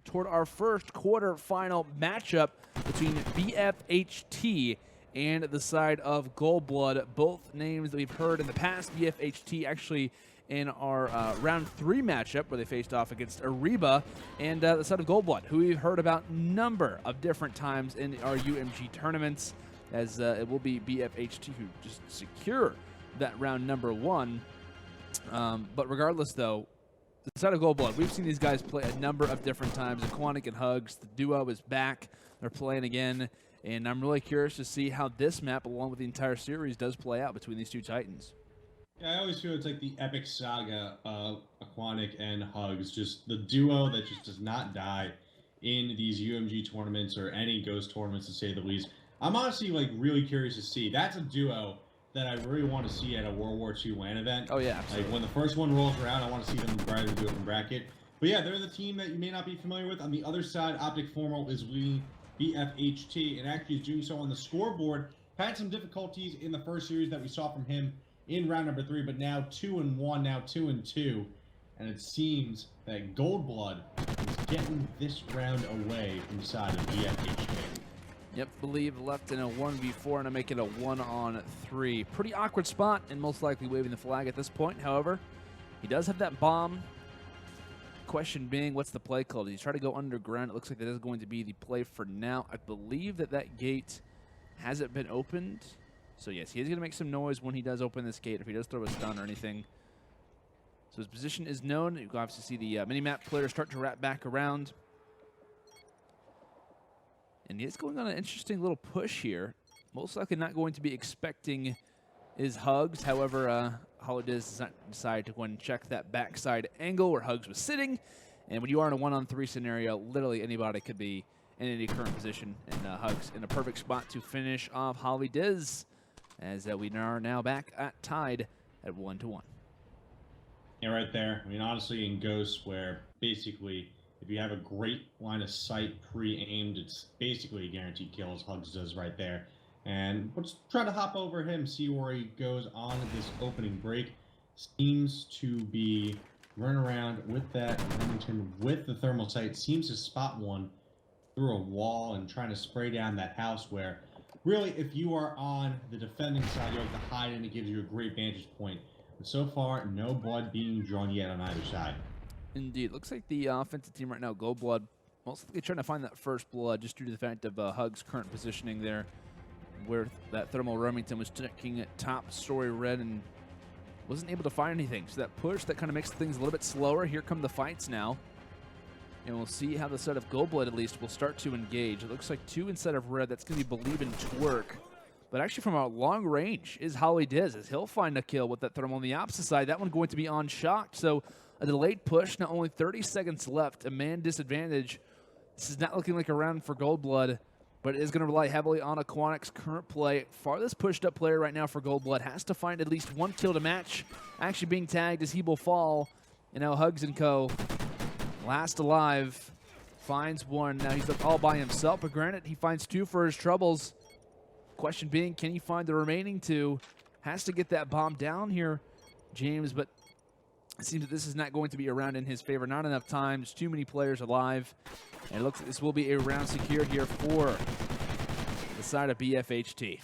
Toward our first quarterfinal matchup between BFHT and the side of Goldblood. Both names that we've heard in the past. BFHT actually in our round 3 matchup where they faced off against Ariba, and the side of Goldblood, who we've heard about a number of different times in our UMG tournaments, as it will be BFHT who just secure that round number 1. But regardless, though, the side of Goldblood, we've seen these guys play a number of different times. DrAquanic and Hugs, the duo is back. They're playing again, and I'm really curious to see how this map, along with the entire series, does play out between these two titans. Yeah, I always feel it's like the epic saga of DrAquanic and Hugs, just the duo that just does not die in these UMG tournaments or any Ghost tournaments, to say the least. I'm honestly like really curious to see. That's a duo that I really want to see at a World War II LAN event. Oh, yeah, absolutely. Like, when the first one rolls around, I want to see them grab and do it from bracket. But yeah, they're the team that you may not be familiar with. On the other side, TheOpTicFormal is leading BFHT and actually is doing so on the scoreboard. Had some difficulties in the first series that we saw from him in round number 3, but now 2-1, now 2-2. And it seems that Goldblood is getting this round away from the side of BFHT. Yep, Believe left in a 1v4 and make it a 1-on-3. Pretty awkward spot, and most likely waving the flag at this point. However, he does have that bomb. Question being, what's the play called? He's trying to go underground. It looks like that is going to be the play for now. I believe that gate hasn't been opened. So yes, he is going to make some noise when he does open this gate, if he does throw a stun or anything. So his position is known. You can obviously see the mini-map players start to wrap back around. And he's going on an interesting little push here. Most likely not going to be expecting his Hugs. However, HollyDizz decided to go and check that backside angle where Hugs was sitting. And when you are in a 1-on-3 scenario, literally anybody could be in any current position. And Hugs in a perfect spot to finish off HollyDizz, as we are now back at tied at 1-1. Yeah, right there. I mean, honestly, in Ghosts, where basically if you have a great line of sight pre-aimed, it's basically a guaranteed kill, as Hugs does right there. And let's try to hop over him, see where he goes on this opening break. Seems to be running around with that Remington with the thermal sight. Seems to spot one through a wall and trying to spray down that house, where really if you are on the defending side, you have to hide and it gives you a great vantage point. But so far, no blood being drawn yet on either side. Indeed. Looks like the offensive team right now, Goldblood, most likely trying to find that first blood just due to the fact of Hugs' current positioning there, where that thermal Remington was checking at top story red and wasn't able to find anything. So that push, that kind of makes things a little bit slower. Here come the fights now. And we'll see how the side of Goldblood, at least, will start to engage. It looks like 2 instead of red. That's going to be Believe in Twerk. But actually from a long range is HollyDizz, as he'll find a kill with that thermal on the opposite side. That one going to be on Shocked. So a delayed push, not only 30 seconds left, a man disadvantage. This is not looking like a round for Goldblood, but it is going to rely heavily on DrAquanic's current play. Farthest pushed up player right now for Goldblood has to find at least 1 kill to match. Actually being tagged as he will fall. And now Hugs & Co. last alive, finds 1. Now he's all by himself, but granted, he finds 2 for his troubles. Question being, can he find the remaining 2? Has to get that bomb down here, James, but it seems that this is not going to be a round in his favor. Not enough time. There's too many players alive. And it looks like this will be a round secured here for the side of BFHT.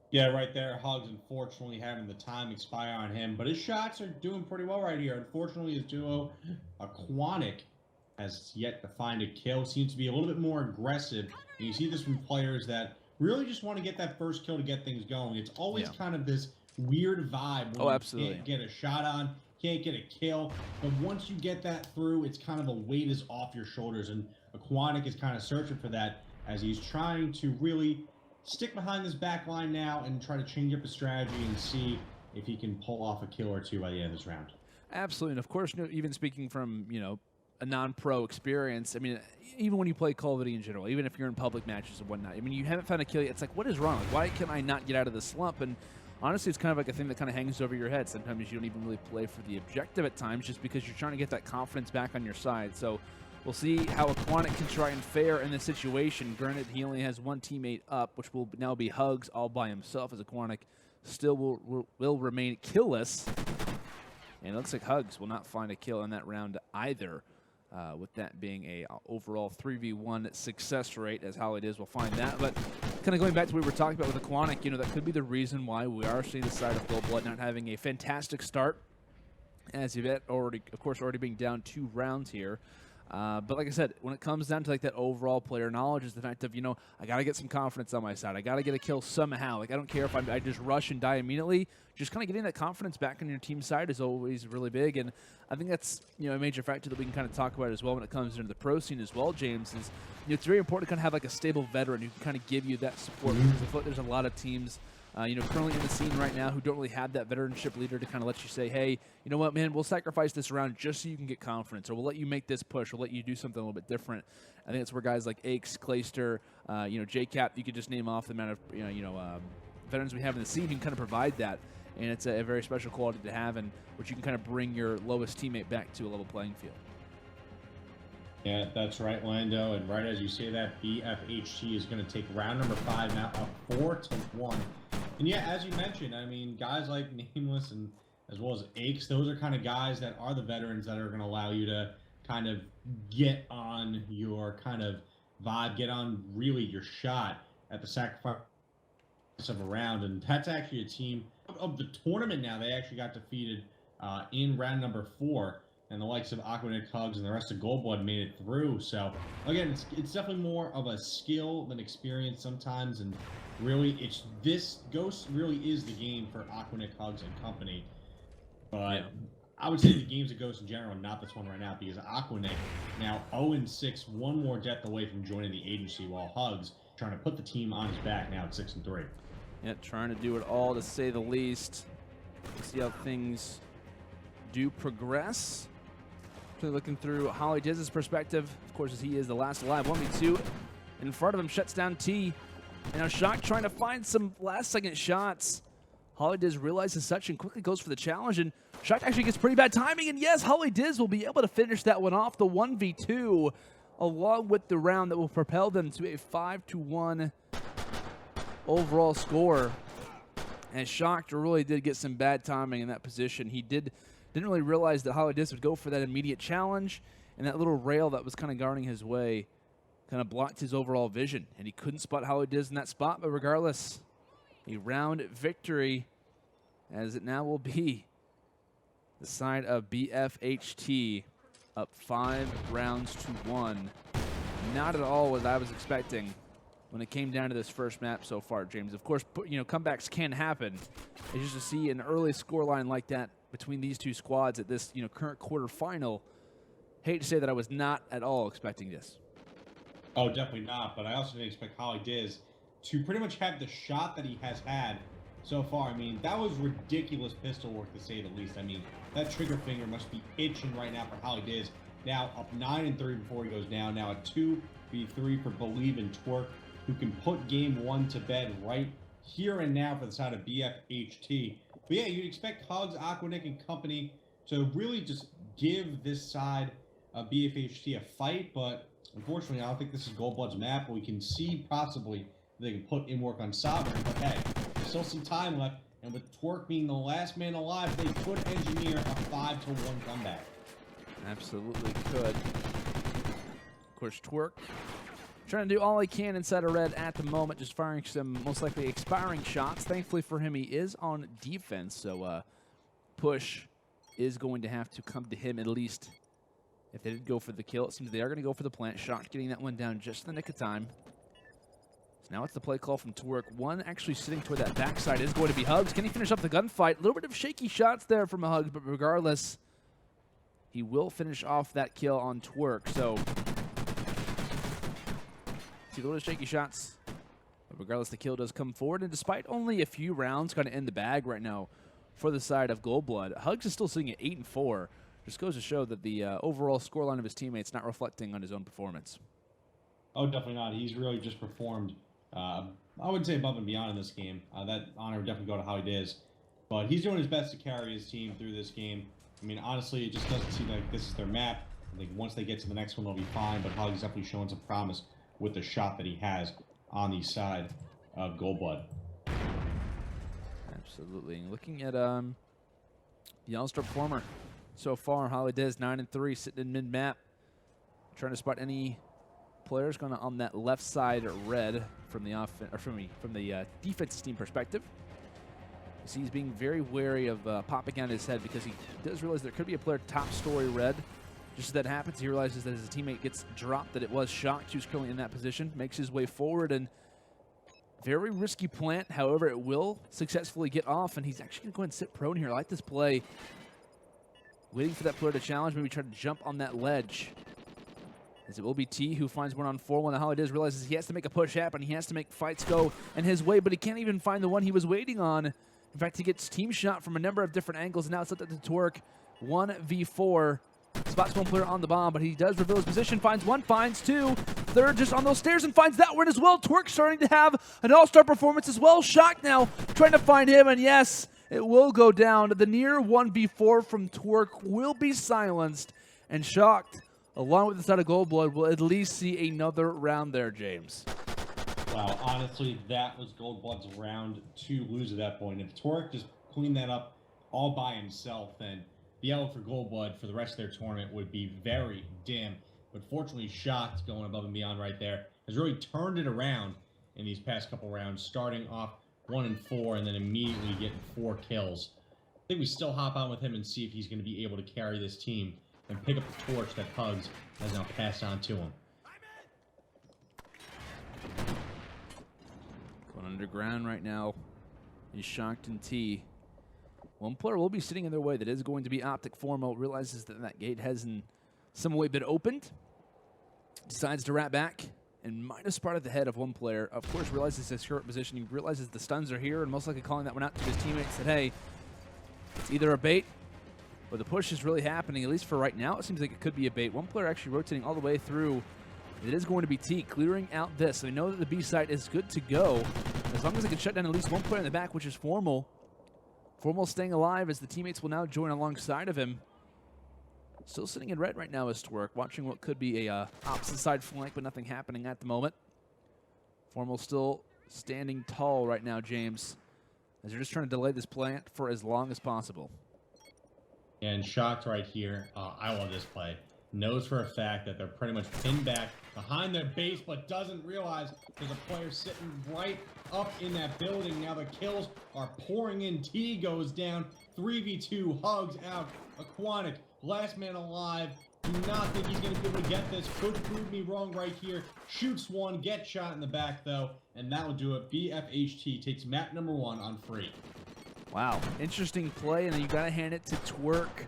Yeah, right there. Hugs, unfortunately, having the time expire on him. But his shots are doing pretty well right here. Unfortunately, his duo, DrAquanic, has yet to find a kill. Seems to be a little bit more aggressive. And you see this from players that really just want to get that first kill to get things going. It's always kind of this weird vibe when you can't get a shot on, can't get a kill. But once you get that through, it's kind of a weight is off your shoulders. And DrAquanic is kind of searching for that as he's trying to really stick behind this back line now and try to change up his strategy and see if he can pull off a kill or 2 by the end of this round. Absolutely. And of course, even speaking from, a non-pro experience, I mean, even when you play Call of Duty in general, even if you're in public matches and whatnot, I mean, you haven't found a kill yet. It's like, what is wrong? Like, why can I not get out of the slump? And honestly, it's kind of like a thing that kind of hangs over your head. Sometimes you don't even really play for the objective at times just because you're trying to get that confidence back on your side. So we'll see how DrAquanic can try and fare in this situation. Granted, he only has 1 teammate up, which will now be Hugs all by himself, as DrAquanic still will remain killless. And it looks like Hugs will not find a kill in that round either. with that being a overall 3v1 success rate, as HollyDizz will find that. But kind of going back to what we were talking about with DrAquanic, you know, that could be the reason why we are seeing the side of Goldblood not having a fantastic start, as Yvette already, of course, already being down 2 rounds here. But like I said, when it comes down to like that overall player knowledge, is the fact of, you know, I got to get some confidence on my side. I got to get a kill somehow. Like, I don't care if I just rush and die immediately. Just kind of getting that confidence back on your team side is always really big. And I think that's, you know, a major factor that we can kind of talk about as well when it comes into the pro scene as well, James, is, you know, it's very important to kind of have like a stable veteran who can kind of give you that support. Because I feel like there's a lot of teams, you know, currently in the scene right now who don't really have that veteranship leader to kind of let you say, hey, you know what, man, we'll sacrifice this round just so you can get confidence, or we'll let you make this push, we'll let you do something a little bit different. I think that's where guys like Aches, Clayster, you know, JCap, you could just name off the amount of, veterans we have in the scene who can kind of provide that. And it's a very special quality to have, and which you can kind of bring your lowest teammate back to a level playing field. Yeah, that's right, Lando. And right as you say that, BFHT is going to take round number 5 now, up 4-1. And yeah, as you mentioned, I mean, guys like Nameless and as well as Aches, those are kind of guys that are the veterans that are going to allow you to kind of get on your kind of vibe, get on really your shot at the sacrifice of a round. And that's actually a team of the tournament now. They actually got defeated in round number 4. And the likes of DrAquanic, Hugs, and the rest of Goldblood made it through. So, again, it's definitely more of a skill than experience sometimes. And really, this Ghost really is the game for DrAquanic, Hugs, and company. But I would say the games of Ghost in general, not this one right now, because DrAquanic now 0-6, one more death away from joining the agency, while Hugs trying to put the team on his back now at 6-3. Yeah, trying to do it all, to say the least. We'll see how things do progress. Looking through HollyDizz's perspective, of course, as he is the last alive. 1v2 in front of him, shuts down T. And now Shock trying to find some last-second shots. HollyDizz realizes such and quickly goes for the challenge, and Shock actually gets pretty bad timing. And yes, HollyDizz will be able to finish that one off, the 1v2, along with the round that will propel them to a 5-1 overall score. And Shock really did get some bad timing in that position. He didn't really realize that HollyDizz would go for that immediate challenge, and that little rail that was kind of guarding his way kind of blocked his overall vision, and he couldn't spot HollyDizz in that spot. But regardless, a round victory, as it now will be the side of BFHT up 5-1. Not at all what I was expecting when it came down to this first map so far, James. Of course, you know, comebacks can happen. It's just to see an early scoreline like that between these two squads at this, you know, current quarterfinal. Hate to say that I was not at all expecting this. Oh, definitely not. But I also didn't expect HollyDizz to pretty much have the shot that he has had so far. I mean, that was ridiculous pistol work, to say the least. I mean, that trigger finger must be itching right now for HollyDizz. Now up 9-3 before he goes down. Now a 2v3 for Believe and Twerk, who can put game 1 to bed right here and now for the side of BFHT. But yeah, you'd expect Hugs, DrAquanic, and company to really just give this side of BFHT a fight, but unfortunately, I don't think this is Goldblood's map. We can see possibly they can put in work on Sovereign, but hey, there's still some time left, and with Twerk being the last man alive, they could engineer a 5-1 comeback. Absolutely could. Of course, Twerk trying to do all he can inside of red at the moment, just firing some most likely expiring shots. Thankfully for him, he is on defense, so push is going to have to come to him at least. If they did go for the kill, it seems they are going to go for the plant. Shock getting that one down just in the nick of time. So now it's the play call from Twerk. One actually sitting toward that backside is going to be Hugs. Can he finish up the gunfight? A little bit of shaky shots there from Hugs, but regardless, he will finish off that kill on Twerk. So see a little shaky shots, but regardless, the kill does come forward. And despite only a few rounds kind of in the bag right now for the side of Goldblood, Hugs is still sitting at 8-4. Just goes to show that the overall scoreline of his teammates not reflecting on his own performance. Oh, definitely not. He's really just performed, I would say, above and beyond in this game. That honor would definitely go to HollyDizz. But he's doing his best to carry his team through this game. I mean, honestly, it just doesn't seem like this is their map. I think once they get to the next one, they'll be fine. But Holly's definitely showing some promise with the shot that he has on the side of Goldblood. Absolutely. And looking at the All-Star performer so far, HollyDizz 9-3, sitting in mid-map. trying to spot any players going on that left side red from the defense team perspective. You see he's being very wary of popping out his head because he does realize there could be a player top story red. Just as that happens, he realizes that his teammate gets dropped, that it was Shocked who's currently in that position, makes his way forward, and very risky plant. However, it will successfully get off, and he's actually going to go ahead and sit prone here. I like this play. Waiting for that player to challenge, maybe try to jump on that ledge. As it will be T who finds one on 4-1. HollyDizz realizes he has to make a push happen. He has to make fights go in his way, but he can't even find the one he was waiting on. In fact, he gets team shot from a number of different angles, and now it's left up to TMTwerk. 1v4. Spots one player on the bomb, but he does reveal his position, finds one, finds two. Third just on those stairs and finds that one as well. TMTwerk starting to have an all-star performance as well. Shocked now, trying to find him, and yes, it will go down. The near 1v4 from TMTwerk will be silenced, and Shocked, along with the side of Goldblood, will at least see another round there, James. Wow, honestly, that was Goldblood's round to lose at that point. If TMTwerk just cleaned that up all by himself, then the outlook for Goldblood for the rest of their tournament would be very dim. But fortunately, Shocked, going above and beyond right there, has really turned it around in these past couple rounds, starting off 1-4 and then immediately getting 4 kills. I think we still hop on with him and see if he's going to be able to carry this team and pick up the torch that Hugs has now passed on to him. Going underground right now is Shocked and T. One player will be sitting in their way. That is going to be TheOpTicFormal. Realizes that that gate has in some way been opened. Decides to wrap back and might have spotted the head of one player. Of course, realizes his current position. He realizes the stuns are here and most likely calling that one out to his teammates that, hey, it's either a bait or the push is really happening. At least for right now, it seems like it could be a bait. One player actually rotating all the way through. It is going to be T clearing out this. So we know that the B site is good to go as long as they can shut down at least one player in the back, which is Formal. Formal staying alive as the teammates will now join alongside of him. Still sitting in red right now is TMTwerk, watching what could be a opposite side flank, but nothing happening at the moment. Formal still standing tall right now, James, as they're just trying to delay this plant for as long as possible. And Shocked right here, I love this play. Knows for a fact that they're pretty much pinned back behind their base, but doesn't realize there's a player sitting right up in that building. Now the kills are pouring in. T goes down. 3v2. Hugs out. DrAquanic, last man alive. Do not think he's going to be able to get this. Could prove me wrong right here. Shoots one. Gets shot in the back, though. And that will do it. BFHT takes map number 1 on free. Wow. Interesting play, and then you got to hand it to TMTwerk.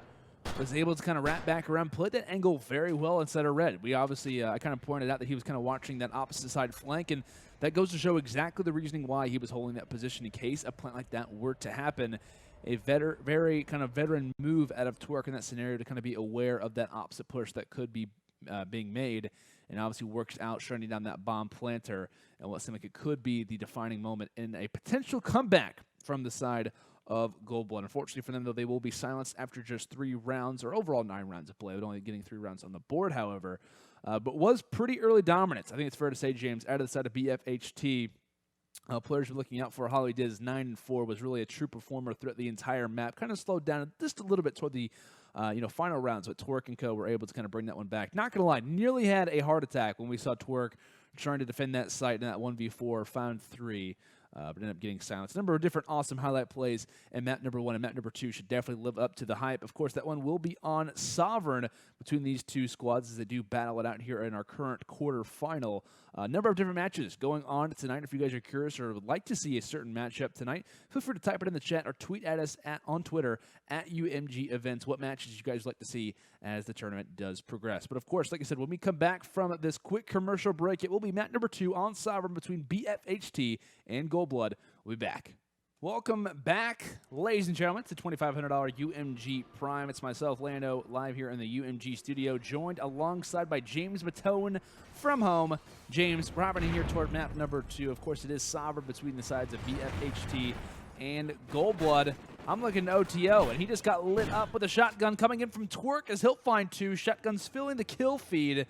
Was able to kind of wrap back around, played that angle very well instead of red. We obviously, I kind of pointed out that he was kind of watching that opposite side flank, and that goes to show exactly the reasoning why he was holding that position in case a plant like that were to happen. A very kind of veteran move out of TMTwerk in that scenario to kind of be aware of that opposite push that could be being made, and obviously works out shutting down that bomb planter and what seemed like it could be the defining moment in a potential comeback from the side of Goldblood. Unfortunately for them, though, they will be silenced after just 3 rounds, or overall 9 rounds of play, but only getting 3 rounds on the board, however. But was pretty early dominance. I think it's fair to say, James, out of the side of BFHT, players you're looking out for, HollyDizz 9-4 was really a true performer throughout the entire map. Kind of slowed down just a little bit toward the final rounds, but TMTwerk and co were able to kind of bring that one back. Not going to lie, nearly had a heart attack when we saw TMTwerk trying to defend that site in that 1v4, found 3. But ended up getting silenced. A number of different awesome highlight plays, and map number 1 and map number 2 should definitely live up to the hype. Of course, that one will be on Sovereign between these two squads as they do battle it out here in our current quarterfinal. A number of different matches going on tonight. If you guys are curious or would like to see a certain matchup tonight, feel free to type it in the chat or tweet at us on Twitter at UMG Events what matches you guys like to see as the tournament does progress. But of course, like I said, when we come back from this quick commercial break, it will be map number 2 on Sovereign between BFHT and Goldblood. We'll be back. Welcome back, ladies and gentlemen, to $2,500 UMG Prime. It's myself, Lando, live here in the UMG studio, joined alongside by James Matone from home. James, we're hopping in here toward map number 2. Of course, it is Sovereign between the sides of BFHT and Goldblood. I'm looking at OTO, and he just got lit up with a shotgun coming in from TMTwerk as he'll find 2. Shotguns filling the kill feed,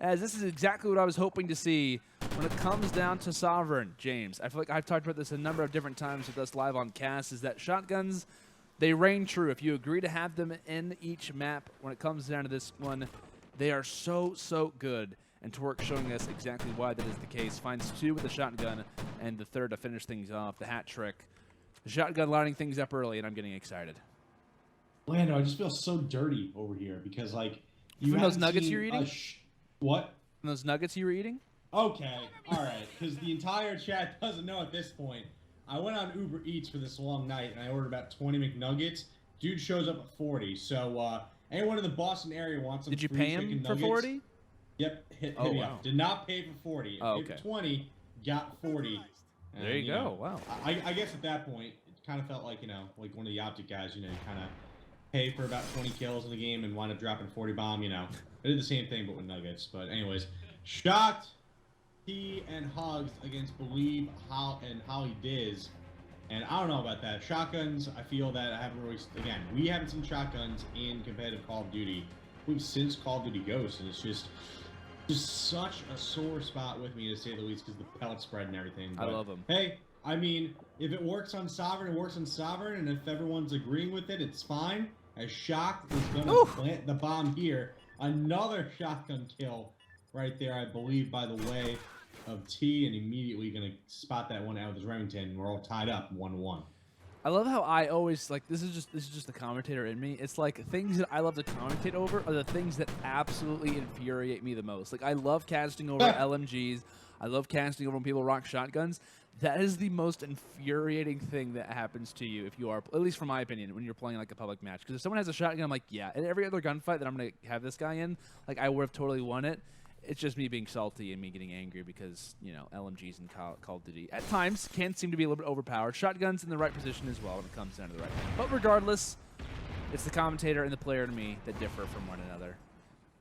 as this is exactly what I was hoping to see when it comes down to Sovereign, James. I feel like I've talked about this a number of different times with us live on cast, is that shotguns, they reign true. If you agree to have them in each map, when it comes down to this one, They are so, so good. And TMTwerk showing us exactly why that is the case. Finds 2 with the shotgun and the 3rd to finish things off. The hat trick. The shotgun lining things up early, and I'm getting excited. Lando, I just feel so dirty over here because, like, you From those haven't nuggets seen you're eating? What? From those nuggets you were eating? Okay, all right, because the entire chat doesn't know at this point. I went on Uber Eats for this long night, and I ordered about 20 McNuggets. Dude shows up at 40, so anyone in the Boston area wants some Did you free pay chicken him nuggets. for 40? Yep, hit Oh, me wow. up. Did not pay for 40. Oh, Paid okay. for 20, got 40. And, There you go, know, wow. I guess at that point, it kind of felt like, like one of the Optic guys, you kind of pay for about 20 kills in the game and wind up dropping 40 bomb, I did the same thing, but with nuggets. But anyways, Shocked, T, and Hugs against BeLieve and HollyDizz. And I don't know about that. Shotguns, I feel that I haven't really... Again, we haven't seen shotguns in competitive Call of Duty. We've since Call of Duty Ghosts, and it's just such a sore spot with me, to say the least, because the pellet spread and everything. But, I love them. Hey, I mean, if it works on Sovereign, it works on Sovereign, and if everyone's agreeing with it, it's fine. As Shocked is going to plant the bomb here. Another shotgun kill right there, I believe, by the way of T, and immediately going to spot that one out with his Remington. We're all tied up 1-1. I love how I always, like, this is just the commentator in me. It's like things that I love to commentate over are the things that absolutely infuriate me the most. Like, I love casting over LMGs. I love casting over when people rock shotguns. That is the most infuriating thing that happens to you if you are, at least from my opinion, when you're playing like a public match. Because if someone has a shotgun, I'm like, yeah. And every other gunfight that I'm going to have this guy in, like, I would have totally won it. It's just me being salty and me getting angry because, LMGs in Call of Duty at times can seem to be a little bit overpowered. Shotguns in the right position as well when it comes down to the right. But regardless, it's the commentator and the player and me that differ from one another.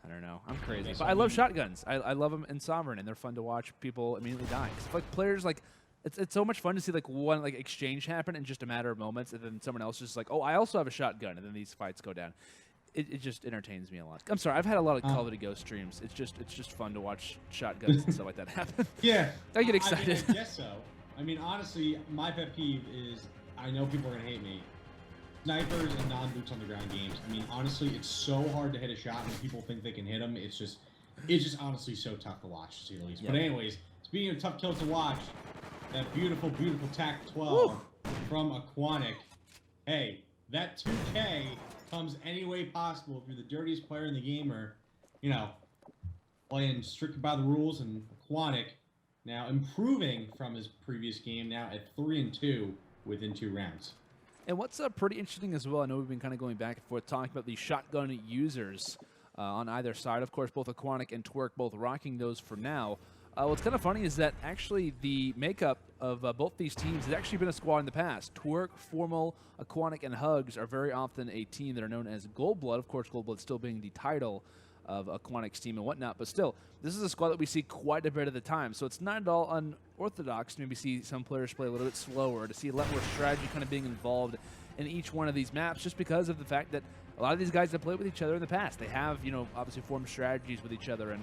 I don't know. I'm crazy. But I love shotguns. I love them in Sovereign, and they're fun to watch people immediately die. Because like players, like, it's so much fun to see like one like exchange happen in just a matter of moments, and then someone else just like, oh, I also have a shotgun, and then these fights go down. It just entertains me a lot. I'm sorry, I've had a lot of Call of Duty Ghost streams. It's just fun to watch shotguns and stuff like that happen. Yeah, I get excited. I guess so. I mean, honestly, my pet peeve is, I know people are gonna hate me, snipers and non-boots on the ground games. I mean, honestly, it's so hard to hit a shot when people think they can hit them. It's just honestly so tough to watch, to say the least. Yeah. But anyways, speaking of tough kills to watch, that beautiful, beautiful TAC 12 from DrAquanic. Hey, that 2K comes any way possible if you're the dirtiest player in the game, or, playing strictly by the rules. And DrAquanic now improving from his previous game, now at 3-2 within 2 rounds. And what's pretty interesting as well, I know we've been kind of going back and forth talking about the shotgun users on either side. Of course, both DrAquanic and TMTwerk both rocking those for now. What's kind of funny is that actually the makeup of both these teams has actually been a squad in the past. TMTwerk, Formal, DrAquanic, and Hugs are very often a team that are known as Goldblood. Of course, Goldblood still being the title of DrAquanic's team and whatnot, but still, this is a squad that we see quite a bit of the time. So it's not at all unorthodox to maybe see some players play a little bit slower, to see a lot more strategy kind of being involved in each one of these maps, just because of the fact that a lot of these guys have played with each other in the past. They have, obviously formed strategies with each other and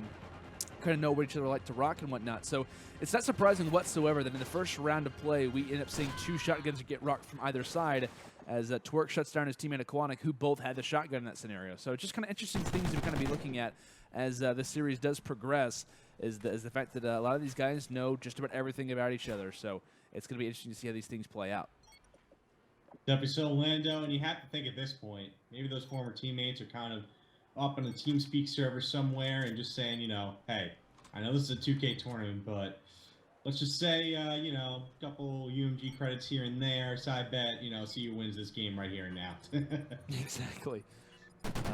kind of know what each other like to rock and whatnot. So it's not surprising whatsoever that in the first round of play, we end up seeing 2 shotguns get rocked from either side as TMTwerk shuts down his teammate DrAquanic, who both had the shotgun in that scenario. So it's just kind of interesting things to kind of be looking at as the series does progress, is the fact that a lot of these guys know just about everything about each other. So it's going to be interesting to see how these things play out. Definitely so, Lando, and you have to think at this point, maybe those former teammates are kind of up on the TeamSpeak server somewhere and just saying, hey, I know this is a 2K tournament, but let's just say, a couple UMG credits here and there, side bet, see who wins this game right here and now. Exactly.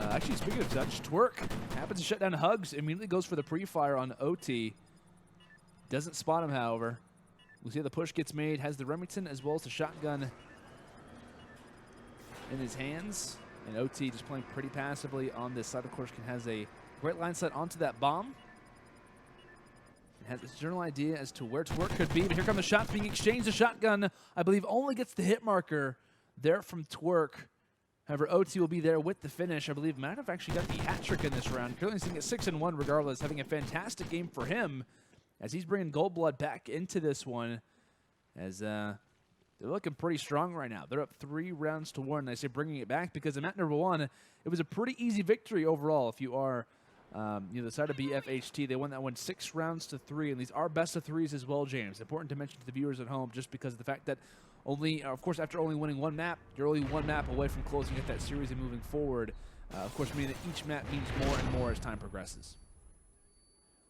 Actually, speaking of such, TMTwerk happens to shut down Hugs, immediately goes for the pre-fire on OT. Doesn't spot him, however. We'll see how the push gets made, has the Remington as well as the shotgun in his hands. And OT just playing pretty passively on this side. Of course, has a great line set onto that bomb. Has this general idea as to where TMTwerk could be, but here come the shots being exchanged. The shotgun, I believe, only gets the hit marker there from TMTwerk. However, OT will be there with the finish. I believe might have actually got the hat trick in this round. Currently sitting at 6-1 regardless, having a fantastic game for him as he's bringing Goldblood back into this one, as they're looking pretty strong right now. They're up 3-1. I say bringing it back because in map number 1, it was a pretty easy victory overall if you are The side of BFHT, they won that one 6 rounds to 3, and these are best of 3s as well, James. Important to mention to the viewers at home, just because of the fact that only, of course, after only winning one map, you're only one map away from closing out that series and moving forward. Of course, meaning that each map means more and more as time progresses.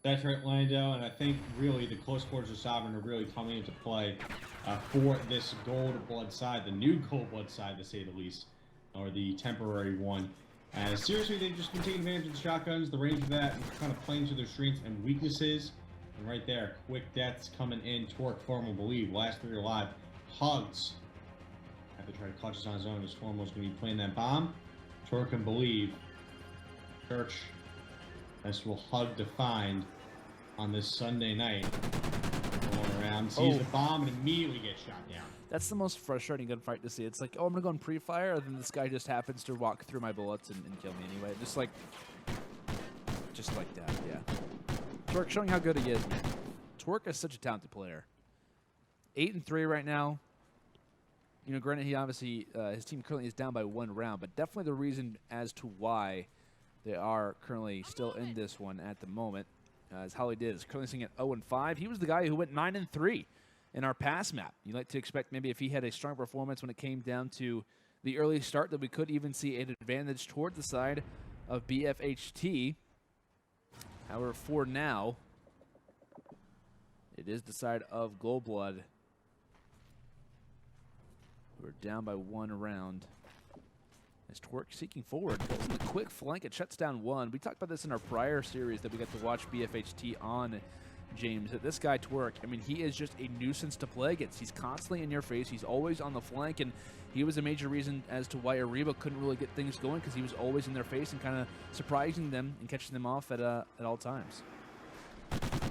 That's right, Lando, and I think really the close quarters of Sovereign are really coming into play for this Goldblood side, the new Goldblood side, to say the least, or the temporary one. Seriously, they've just been taking advantage of the shotguns, the range of that, and kind of playing to their strengths and weaknesses. And right there, quick deaths coming in. TMTwerk, BeLieve, last 3 alive. Hugs have to try to clutch us on his own. His Formal's going to be playing that bomb. TMTwerk and BeLieve. Church. This will Hug to find on this Sunday night. Going around, sees the bomb, and immediately gets shot down. That's the most frustrating gunfight to see. It's like, oh, I'm going to go on pre-fire, and then this guy just happens to walk through my bullets and kill me anyway. Just like that, yeah. TMTwerk showing how good he is, man. TMTwerk is such a talented player. 8-3 right now. You know, granted, he obviously, his team currently is down by 1 round, but definitely the reason as to why they are currently still in this one at the moment, as HollyDizz currently sitting at 0-5. He was the guy who went 9-3 in our pass map. You'd like to expect maybe if he had a strong performance when it came down to the early start that we could even see an advantage toward the side of BFHT. However, for now, it is the side of Goldblood. We're down by 1 round. As TMTwerk seeking forward, goes in the quick flank, it shuts down 1. We talked about this in our prior series that we got to watch BFHT on, James. That this guy TMTwerk, I mean, he is just a nuisance to play against. He's constantly in your face. He's always on the flank, and he was a major reason as to why Ariba couldn't really get things going, because he was always in their face and kind of surprising them and catching them off at all times.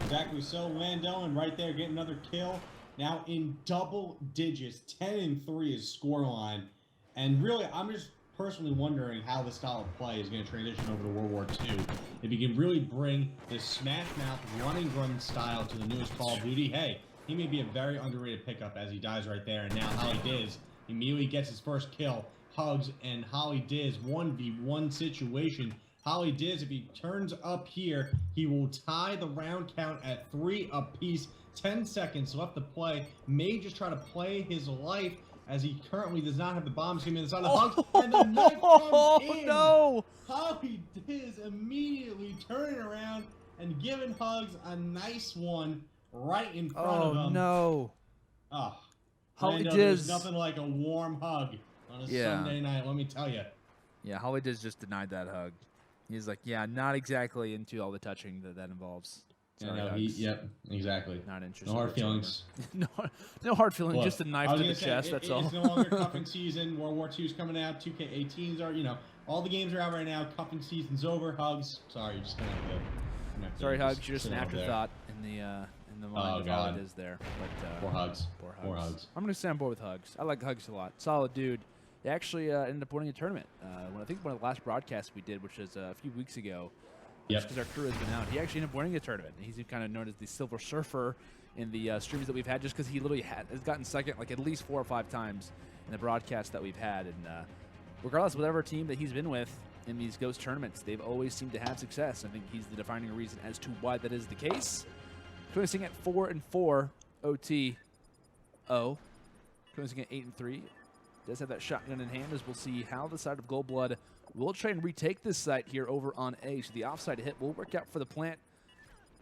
Exactly so, Lando, and right there getting another kill. Now in double digits, 10-3 is scoreline, and really, I'm just personally wondering how the style of play is going to transition over to World War II. If you can really bring this smash mouth running gun style to the newest Call of Duty, hey, he may be a very underrated pickup as he dies right there. And now HollyDizz immediately gets his first kill. Hugs and HollyDizz 1v1 situation. HollyDizz, if he turns up here, he will tie the round count at 3 apiece. 10 seconds left to play. May just try to play his life, as he currently does not have the bomb scheme inside the Hugs, and the knife comes in. No! HollyDizz immediately turning around and giving Hugs a nice one right in front of him. Oh, no. Oh, HollyDizz. There's nothing like a warm hug on a Sunday night, let me tell you. Yeah, HollyDizz just denied that hug. He's like, yeah, not exactly into all the touching that involves. Sorry, yep, exactly. Not interested. No hard feelings. no hard feelings. Look, just a knife to the chest. That's all. It's no longer cuffing season. World War II is coming out. 2K18s are, you know, all the games are out right now. Cuffing season's over. Hugs. Sorry, you're just gonna have to. Sorry, Hugs. You're just an afterthought in the mind of HollyDizz there. But poor Hugs. Poor Hugs. I'm gonna stay on board with Hugs. I like Hugs a lot. Solid dude. They actually ended up winning a tournament. When I think one of the last broadcasts we did, which was a few weeks ago. Yep. Because our crew has been out. He actually ended up winning a tournament. He's kind of known as the Silver Surfer in the streams that we've had, just because he literally has gotten second like at least 4 or 5 times in the broadcasts that we've had. And regardless, whatever team that he's been with in these Ghost tournaments, they've always seemed to have success. I think he's the defining reason as to why that is the case. Currently sitting at 4-4 OTO. Currently sitting at 8-3. Does have that shotgun in hand, as we'll see how the side of Goldblood will try and retake this site here over on A. So the offside hit will work out for the plant.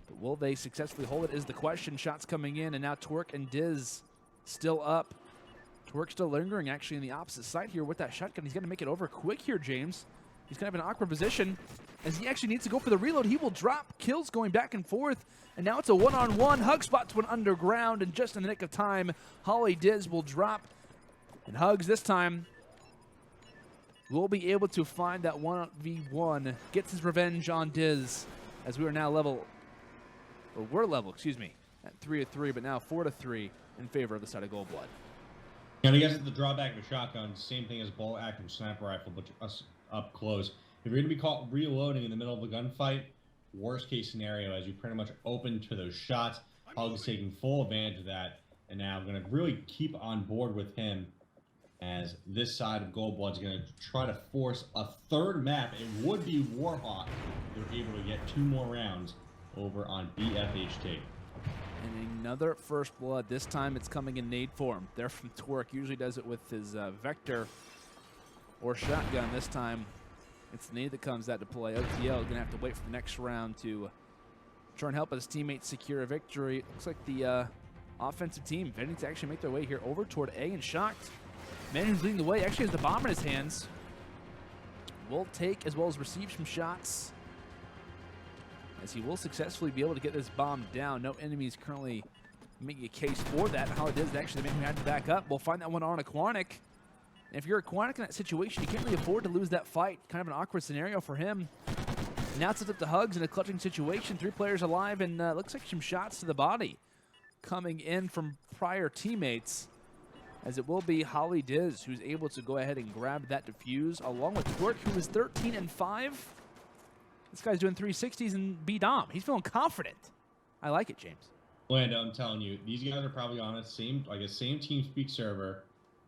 But will they successfully hold it is the question. Shots coming in, and now TMTwerk and Dizz still up. TMTwerk still lingering actually in the opposite side here with that shotgun. He's going to make it over quick here, James. He's kind of in an awkward position as he actually needs to go for the reload. He will drop. Kills going back and forth. And now it's a one-on-one. Hug spots one underground, and just in the nick of time, HollyDizz will drop. And Hugs this time will be able to find that 1v1, gets his revenge on Dizz, as we are now level, or we're level, excuse me, at 3-3, but now 4-3 in favor of the side of Goldblood. And I guess it's the drawback of a shotgun, same thing as bolt action sniper rifle, but us up close. If you're going to be caught reloading in the middle of a gunfight, worst case scenario, as you're pretty much open to those shots. Hugs taking full advantage of that, and now I'm going to really keep on board with him. as this side of Goldblood's going to try to force a third map. It would be Warhawk. They're able to get 2 more rounds over on BFHT. And another first blood. This time it's coming in nade form. They're from TMTwerk. Usually does it with his Vector or shotgun. This time it's the nade that comes out to play. OTL is going to have to wait for the next round to try and help his teammates secure a victory. Looks like the offensive team vetting to actually make their way here over toward A, and Shocked, man who's leading the way, actually has the bomb in his hands. Will take as well as receive some shots, as he will successfully be able to get this bomb down. No enemies currently making a case for that. HollyDizz actually the man who had to back up. We'll find that one on DrAquanic. And if you're DrAquanic in that situation, you can't really afford to lose that fight. Kind of an awkward scenario for him. Now it's up to Hugs in a clutching situation. 3 players alive, and looks like some shots to the body coming in from prior teammates, as it will be HollyDizz who's able to go ahead and grab that defuse, along with TMTwerk, who is 13-5. This guy's doing 360s and B-Dom. He's feeling confident. I like it, James. Lando, I'm telling you, these guys are probably on a same TeamSpeak server,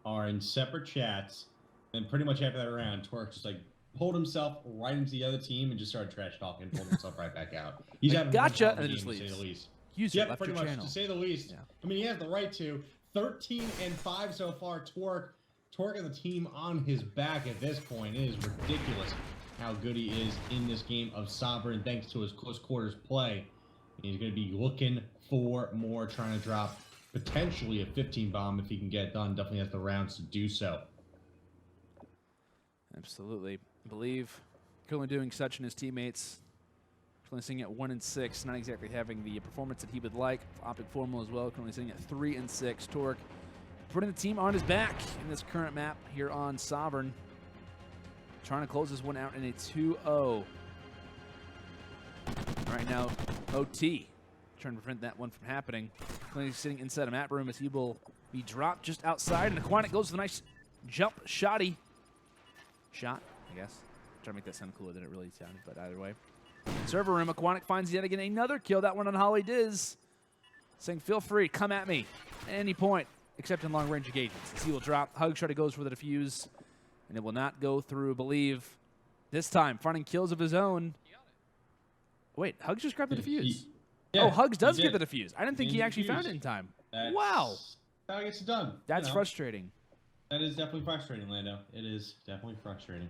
are in separate chats, and pretty much after that round, TMTwerk just like pulled himself right into the other team and just started trash talking, pulled himself right back out. He's having gotcha, and and just leaves. To say the least. Yep, pretty much, channel. to say the least. Yeah. I mean, he has the right to. 13-5 so far. TMTwerk and the team on his back at this point. It is ridiculous how good he is in this game of Sovereign, thanks to his close quarters play. He's going to be looking for more, trying to drop potentially a 15 bomb if he can get it done. Definitely has the rounds to do so. Absolutely. iBulieve currently doing such in his teammates. Currently sitting at 1-6, not exactly having the performance that he would like. TheOpTicFormal as well, currently sitting at 3-6. TMTwerk putting the team on his back in this current map here on Sovereign. Trying to close this one out in a 2-0. Right now, OT trying to prevent that one from happening. Currently sitting inside a map room as he will be dropped just outside. And DrAquanic goes for the nice jump shotty. Shot, I guess. Trying to make that sound cooler than it really sounded, but either way. Server room, DrAquanic finds yet again another kill. That one on HollyDizz, saying, feel free, come at me at any point, except in long-range engagements. As he will drop. HugsLH goes for the defuse, and it will not go through iBulieve. This time, finding kills of his own. Wait, Hugs just grabbed the defuse. Oh, Hugs does get the defuse. I didn't think he actually found it in time. Wow. How he gets it done. That's frustrating. That is definitely frustrating, Lando. It is definitely frustrating.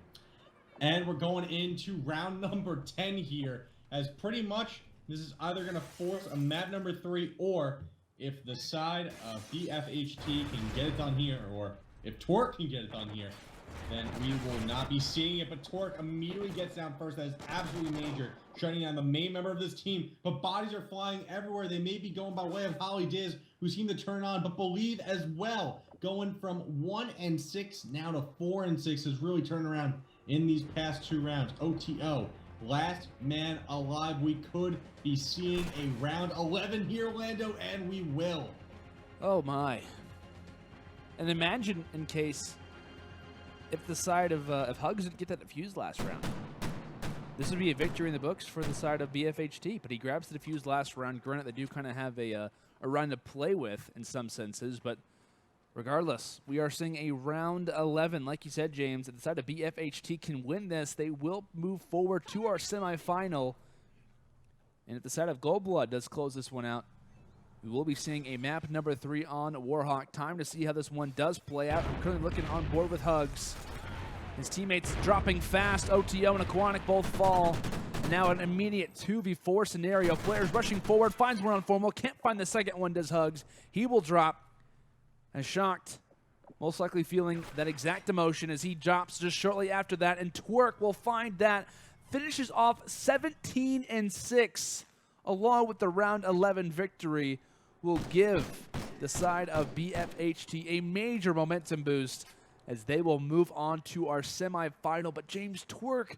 And we're going into round number 10 here, as pretty much this is either going to force a map number 3, or if the side of BFHT can get it done here, or if TMTwerk can get it done here, then we will not be seeing it. But TMTwerk immediately gets down first. That is absolutely major, shutting down the main member of this team. But bodies are flying everywhere. They may be going by way of HollyDizz, who seem to turn on, but iBulieve as well, going from 1-6 now to 4-6, has really turned around in these past 2 rounds. OTO, last man alive. We could be seeing a round 11 here, Lando, and we will. Oh my. And imagine in case if the side of Hugs didn't get that defuse last round. This would be a victory in the books for the side of BFHT, but he grabs the defuse last round. Granted, they do kind of have a round to play with in some senses, but regardless, we are seeing a round 11. Like you said, James, if the side of BFHT can win this, they will move forward to our semifinal. And if the side of Goldblood does close this one out, we will be seeing a map number 3 on Warhawk. Time to see how this one does play out. I'm currently looking on board with Hugs. His teammates dropping fast. OTO and DrAquanic both fall. And now an immediate 2v4 scenario. Players rushing forward, finds one on Formal. Can't find the second one, does Hugs. He will drop. And Shocked, most likely feeling that exact emotion as he drops just shortly after that. And TMTwerk will find that. Finishes off 17-6, along with the round 11 victory, will give the side of BFHT a major momentum boost as they will move on to our semifinal. But James, TMTwerk,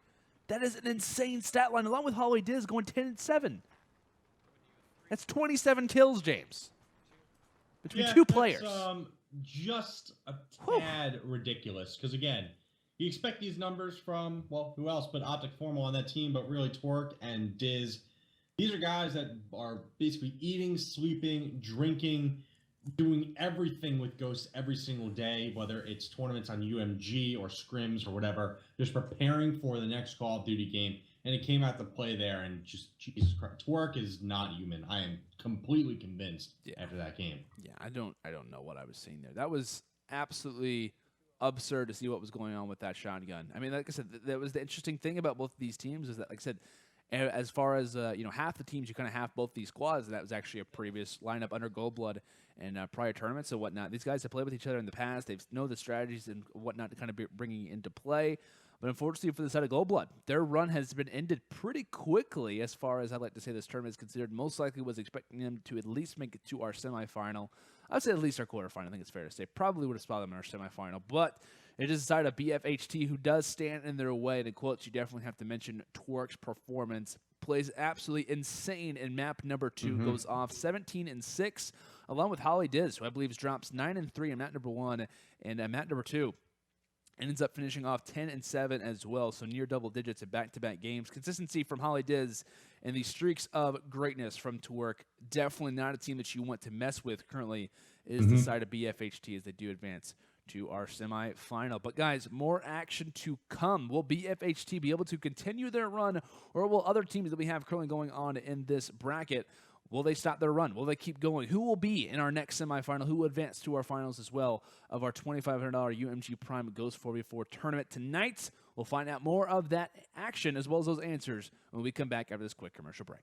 that is an insane stat line, along with HollyDizz going 10-7. That's 27 kills, James, between 2 players. Just a tad ridiculous, because again, you expect these numbers from, well, who else but OpTicFormal on that team, but really TMTwerk and Dizz. These are guys that are basically eating, sleeping, drinking, doing everything with Ghost every single day, whether it's tournaments on UMG or scrims or whatever, just preparing for the next Call of Duty game. And it came out to play there, and just, Jesus Christ, Twerk is not human. I am completely convinced after that game. Yeah, I don't know what I was seeing there. That was absolutely absurd to see what was going on with that shotgun. I mean, like I said, that was the interesting thing about both of these teams is that, like I said, as far as half the teams, you kind of have both these squads. And that was actually a previous lineup under Goldblood and prior tournaments and whatnot. These guys have played with each other in the past. They know the strategies and whatnot to kind of be bringing into play. But unfortunately for the side of Goldblood, their run has been ended pretty quickly as far as I'd like to say this tournament is considered. Most likely was expecting them to at least make it to our semifinal. I would say at least our quarterfinal. I think it's fair to say. Probably would have spotted them in our semifinal. But it is the side of BFHT who does stand in their way. And in quotes, you definitely have to mention Twerk's performance. Plays absolutely insane in map number 2. Goes off 17-6, along with HollyDizz, who I believe drops 9-3 in map number 1 and map number 2. And ends up finishing off 10-7 as well, so near double digits in back-to-back games. Consistency from HollyDizz and the streaks of greatness from Twerk. Definitely not a team that you want to mess with currently is the side of BFHT as they do advance to our semifinal. But guys, more action to come. Will BFHT be able to continue their run, or will other teams that we have currently going on in this bracket, will they stop their run? Will they keep going? Who will be in our next semifinal? Who will advance to our finals as well of our $2,500 UMG Prime Ghost 4v4 tournament tonight? We'll find out more of that action as well as those answers when we come back after this quick commercial break.